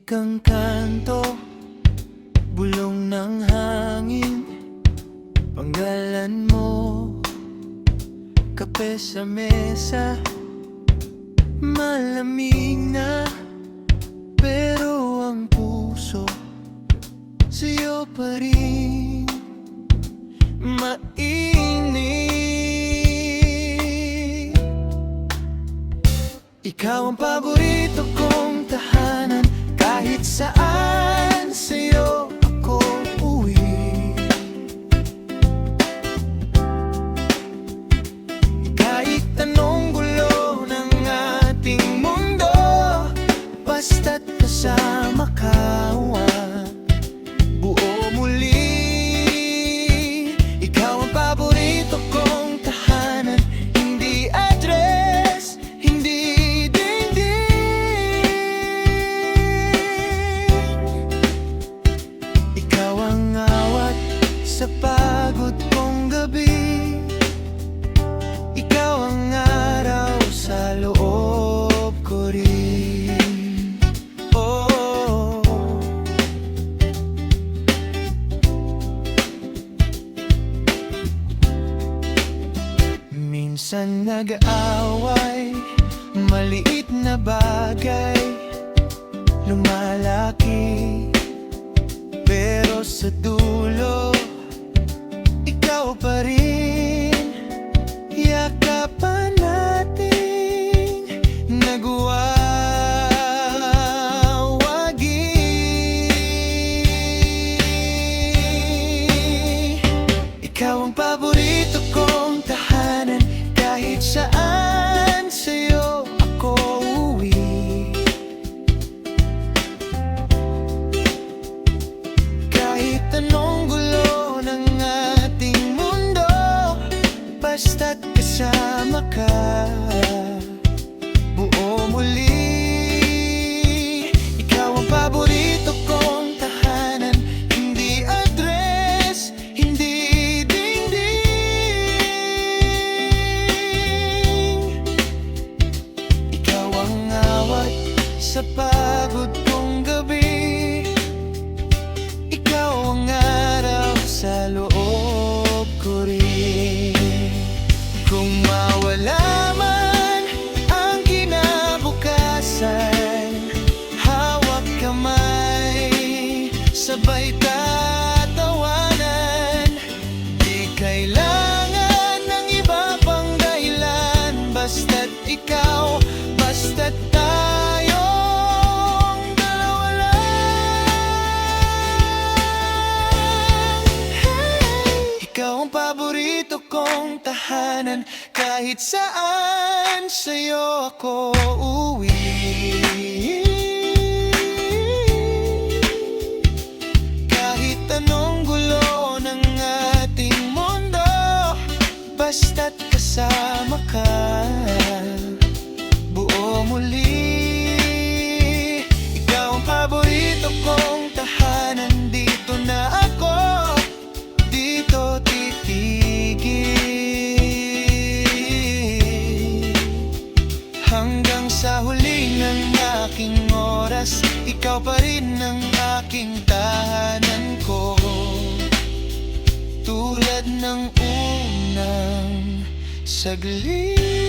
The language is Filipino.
kang kanto, bulong ng hangin, panggalan mo, kape sa mesa, malamig na, pero ang puso sa'yo pa rin mainit. Ikaw ang paborito kong tahanan, kahit saan sa'yo ako uwi. Kahit anong gulo ng ating mundo, basta't kasama ka, buo muli. Ikaw ang paborito kong tahanan, hindi address, hindi dingding. Ikaw ang awat sa pagod kong gabi, ikaw ang araw sa loob ko rin. Oh, minsan nag-aaway, maliit na bagay lumalaki, pero sa dulo ikaw pa rin. Yakapan nating nagwawagi. Ikaw ang paborito kong tahanan, kahit saan sa'yo ako uwi. Kahit anong gulo ng ating mundo, basta't kasama ka, buo muli. Ikaw ang paborito kong tahanan, hindi address, hindi dingding. Ikaw ang awat sa pagod kong gabi, ikaw ang araw sa loob ko rin. Kung mawala man ang kinabukasan, hawak kamay, sabay tatawanan. Di kailangan ng iba pang dahilan, basta't ikaw, basta't tayong dalawa lang. Hey! Ikaw ang paborito kong tahanan, kahit saan sa'yo ako uwi. Kahit anong gulo ng ating mundo, basta't kasama ka, buo muli. Ikaw ang paborito kong tahanan, dito na ako, dito titigil. Hanggang sa huli ng aking oras, ikaw pa rin ang aking tahanan ko, tulad ng unang saglit.